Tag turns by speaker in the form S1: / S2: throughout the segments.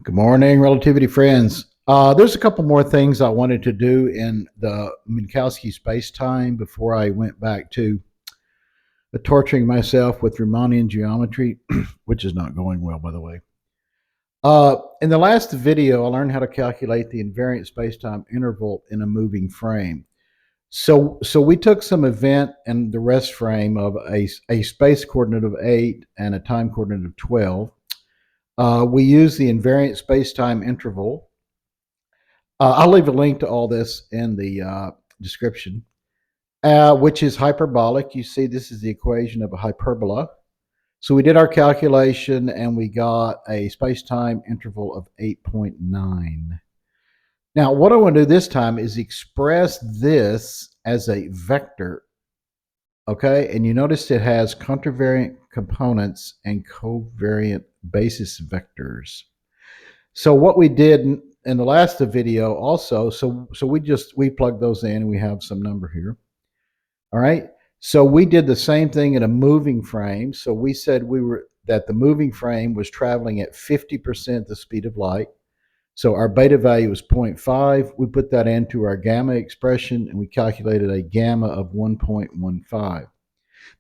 S1: Good morning, relativity friends. There's a couple more things I wanted to do in the Minkowski Space-Time before I went back to torturing myself with Riemannian geometry, which is not going well, by the way. In the last video, I learned how to calculate the invariant space-time interval in a moving frame. So we took some event and the rest frame of a space coordinate of 8 and a time coordinate of 12. We use the invariant space-time interval. I'll leave a link to all this in the description, which is hyperbolic. You see, this is the equation of a hyperbola. So we did our calculation and we got a space-time interval of 8.9. Now, what I want to do this time is express this as a vector, okay? And you notice it has contravariant components and covariant basis vectors. So what we did in the last video also, so we plugged those in and we have some number here. All right. So we did the same thing in a moving frame. So we said that the moving frame was traveling at 50% the speed of light. So our beta value was 0.5. We put that into our gamma expression and we calculated a gamma of 1.15.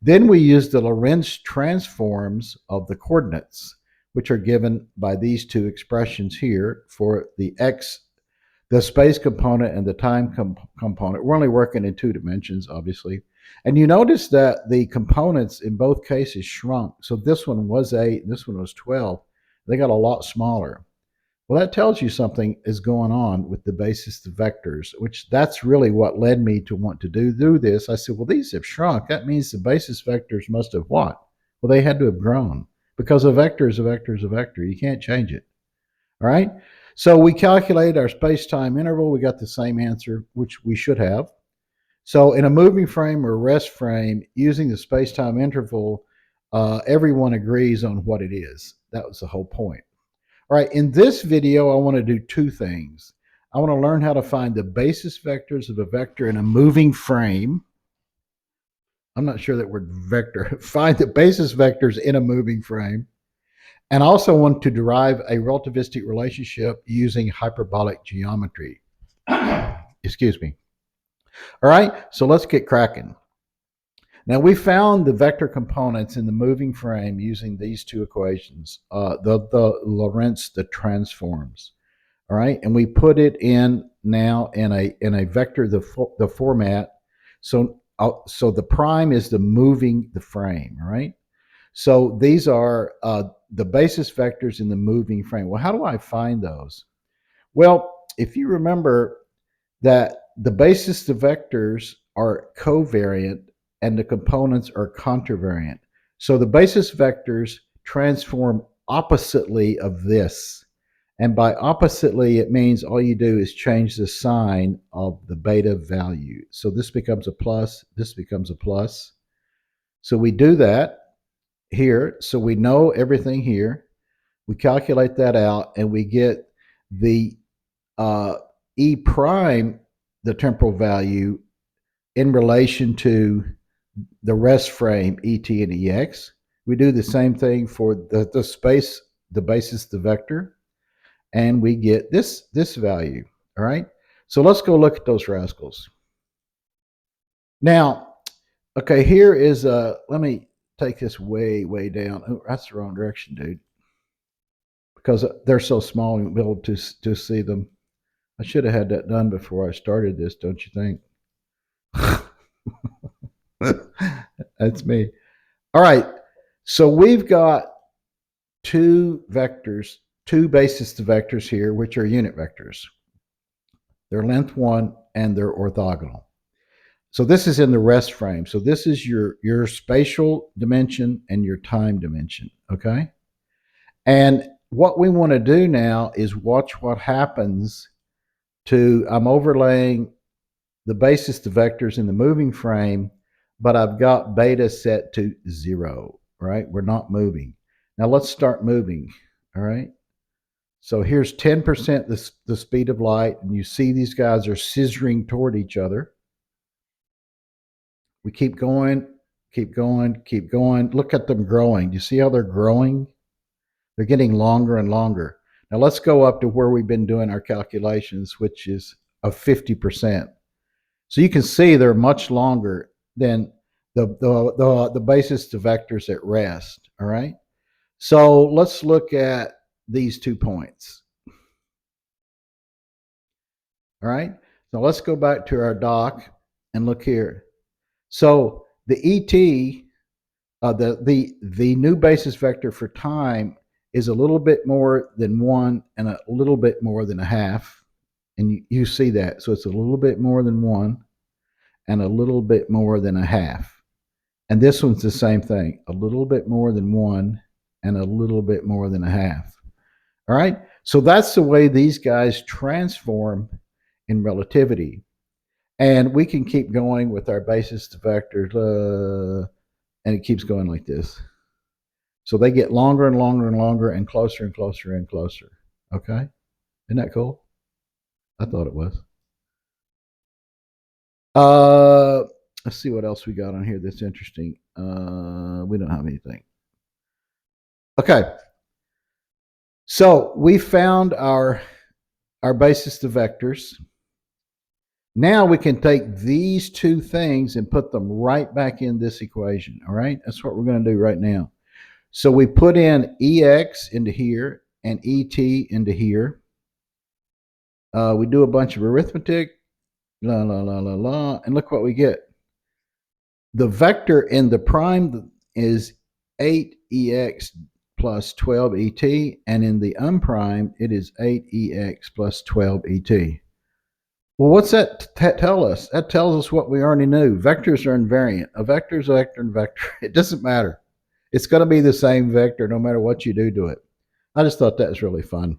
S1: Then we used the Lorentz transforms of the coordinates, which are given by these two expressions here for the x, the space component and the time component. We're only working in 2 dimensions, obviously. And you notice that the components in both cases shrunk. So this one was 8, and this one was 12. They got a lot smaller. Well, that tells you something is going on with the basis of vectors, which that's really what led me to want to do this. I said, well, these have shrunk. That means the basis vectors must have what? Well, they had to have grown because a vector is a vector is a vector. You can't change it. All right. So we calculated our space-time interval. We got the same answer, which we should have. So in a moving frame or rest frame, using the space-time interval, everyone agrees on what it is. That was the whole point. All right, in this video, I want to do 2 things. I want to learn how to find the basis vectors of a vector in a moving frame. I'm not sure that word vector. Find the basis vectors in a moving frame. And I also want to derive a relativistic relationship using hyperbolic geometry. Excuse me. All right, so let's get cracking. Now we found the vector components in the moving frame using these 2 equations, the Lorentz, the transforms. All right, and we put it in now in a vector the format. So the prime is the moving the frame. All right. So these are the basis vectors in the moving frame. Well, how do I find those? Well, if you remember that the basis of vectors are covariant and the components are contravariant. So the basis vectors transform oppositely of this. And by oppositely, it means all you do is change the sign of the beta value. So this becomes a plus, this becomes a plus. So we do that here. So we know everything here. We calculate that out and we get the E prime, the temporal value, in relation to the rest frame ET and EX. We do the same thing for the space, the basis, the vector, and we get this value. All right. So let's go look at those rascals. Now, okay, here is let me take this way down. Oh, that's the wrong direction, dude. Because they're so small, you'll be able to see them. I should have had that done before I started this, don't you think? That's me. All right. So we've got 2 vectors, 2 basis vectors here, which are unit vectors. They're length 1 and they're orthogonal. So this is in the rest frame. So this is your spatial dimension and your time dimension. Okay. And what we want to do now is watch what happens to, I'm overlaying the basis vectors in the moving frame, but I've got beta set to 0, right? We're not moving. Now let's start moving, all right? So here's 10% the speed of light, and you see these guys are scissoring toward each other. We keep going, keep going, keep going. Look at them growing. Do you see how they're growing? They're getting longer and longer. Now let's go up to where we've been doing our calculations, which is of 50%. So you can see they're much longer than the basis to vectors at rest. All right. So let's look at these 2 points. All right. So let's go back to our doc and look here. So the ET, the new basis vector for time is a little bit more than 1 and a little bit more than a half. And you see that. So it's a little bit more than 1 and a little bit more than a half. And this one's the same thing, a little bit more than 1 and a little bit more than a half. All right. So that's the way these guys transform in relativity. And we can keep going with our basis to vectors, and it keeps going like this. So they get longer and longer and longer and closer and closer and closer. Okay? Isn't that cool? I thought it was. Let's see what else we got on here that's interesting. We don't have anything. Okay. So we found our basis to vectors. Now we can take these 2 things and put them right back in this equation. All right? That's what we're going to do right now. So we put in EX into here and ET into here. We do a bunch of arithmetic, and look what we get. The vector in the prime is 8EX plus 12ET, and in the unprimed, it is 8EX plus 12ET. Well, what's that tell us? That tells us what we already knew. Vectors are invariant. A vector is a vector and vector. It doesn't matter. It's going to be the same vector no matter what you do to it. I just thought that was really fun.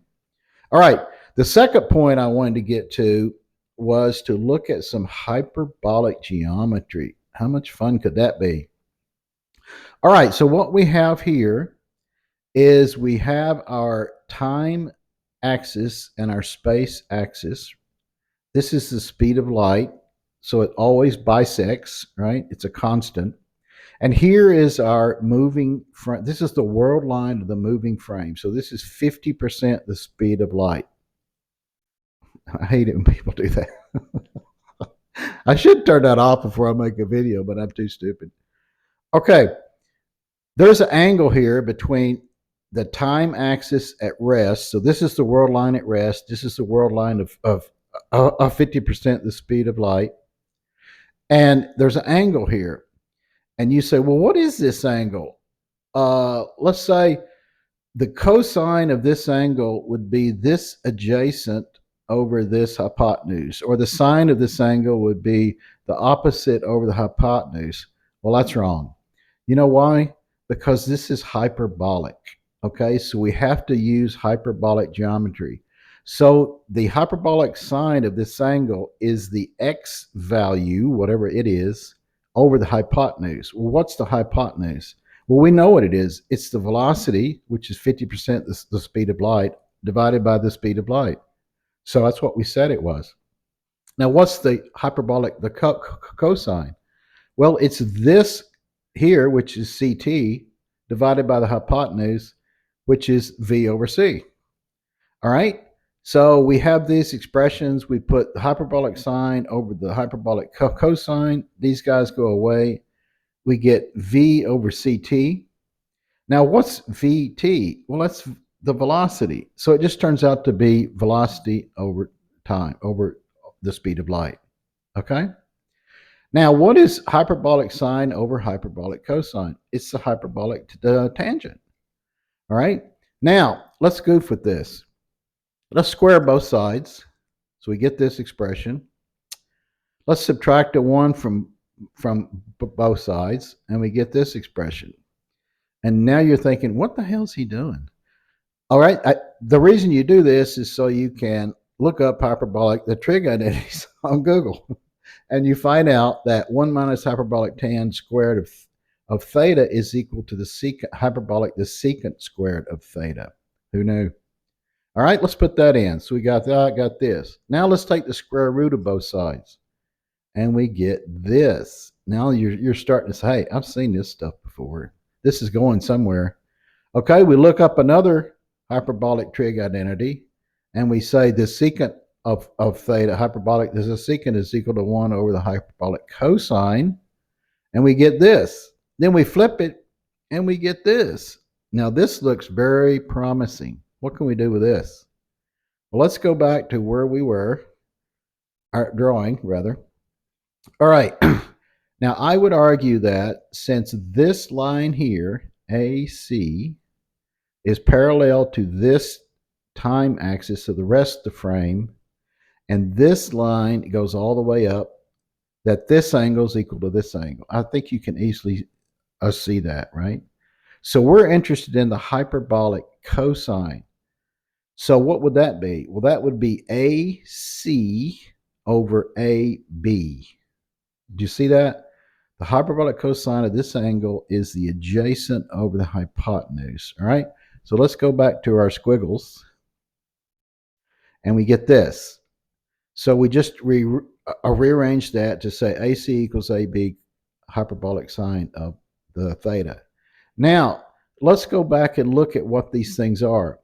S1: All right. The second point I wanted to get to was to look at some hyperbolic geometry. How much fun could that be? All right. So what we have here is we have our time axis and our space axis. This is the speed of light. So it always bisects, right? It's a constant. And here is our moving frame. This is the world line of the moving frame. So this is 50% the speed of light. I hate it when people do that. I should turn that off before I make a video, but I'm too stupid. Okay. There's an angle here between the time axis at rest. So this is the world line at rest. This is the world line of 50% the speed of light. And there's an angle here. And you say, well, what is this angle? Let's say the cosine of this angle would be this adjacent over this hypotenuse, or the sine of this angle would be the opposite over the hypotenuse. Well, that's wrong. You know why? Because this is hyperbolic. Okay, so we have to use hyperbolic geometry. So the hyperbolic sine of this angle is the x value, whatever it is, over the hypotenuse. Well, what's the hypotenuse? Well, we know what it is. It's the velocity, which is 50% the speed of light, divided by the speed of light. So that's what we said it was. Now, what's the hyperbolic, the cosine? Well, it's this here, which is CT, divided by the hypotenuse, which is V over C. All right? So we have these expressions. We put the hyperbolic sine over the hyperbolic cosine. These guys go away. We get V over CT. Now, what's VT? Well, that's the velocity. So it just turns out to be velocity over time, over the speed of light. Okay? Now, what is hyperbolic sine over hyperbolic cosine? It's the hyperbolic tangent. All right? Now, let's goof with this. Let's square both sides. So we get this expression. Let's subtract a 1 from both sides, and we get this expression. And now you're thinking, what the hell is he doing? All right. The reason you do this is so you can look up the trig identities on Google. And you find out that 1 minus hyperbolic tan squared of theta is equal to the secant squared of theta. Who knew? All right, let's put that in. So we got that, got this. Now let's take the square root of both sides. And we get this. Now you're starting to say, hey, I've seen this stuff before. This is going somewhere. Okay, we look up another hyperbolic trig identity, and we say the secant of theta, hyperbolic, the secant is equal to 1 over the hyperbolic cosine, and we get this. Then we flip it, and we get this. Now, this looks very promising. What can we do with this? Well, let's go back to where we were, our drawing, rather. All right. Now, I would argue that since this line here, AC, is parallel to this time axis of the rest of the frame, and this line goes all the way up, that this angle is equal to this angle. I think you can easily see that, right? So we're interested in the hyperbolic cosine. So what would that be? Well, that would be AC over AB. Do you see that? The hyperbolic cosine of this angle is the adjacent over the hypotenuse. All right. So let's go back to our squiggles, and we get this. So we just rearrange that to say AC equals AB hyperbolic sine of the theta. Now, let's go back and look at what these things are.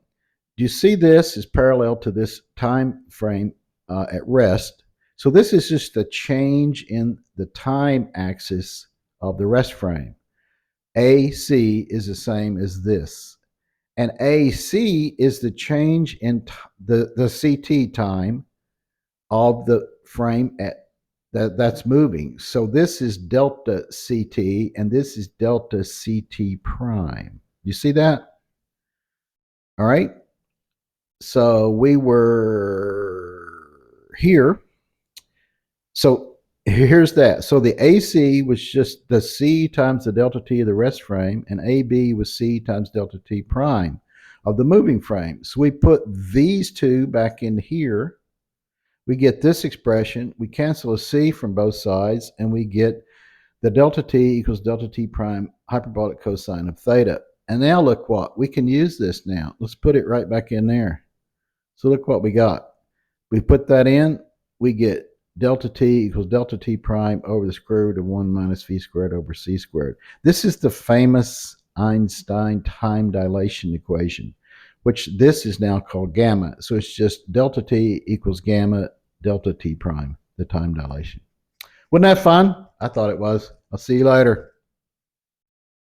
S1: Do you see this is parallel to this time frame at rest? So this is just a change in the time axis of the rest frame. AC is the same as this. And AC is the change in the CT time of the frame that's moving. So this is delta CT, and this is delta CT prime. You see that? All right. So we were here. So here's that. So the AC was just the C times the delta T of the rest frame, and AB was C times delta T prime of the moving frame. So we put these two back in here. We get this expression. We cancel a C from both sides, and we get the delta T equals delta T prime hyperbolic cosine of theta. And now look what. We can use this now. Let's put it right back in there. So look what we got. We put that in. We get delta T equals delta T prime over the square root of 1 minus V squared over C squared. This is the famous Einstein time dilation equation, which this is now called gamma. So it's just delta T equals gamma delta T prime, the time dilation. Wasn't that fun? I thought it was. I'll see you later.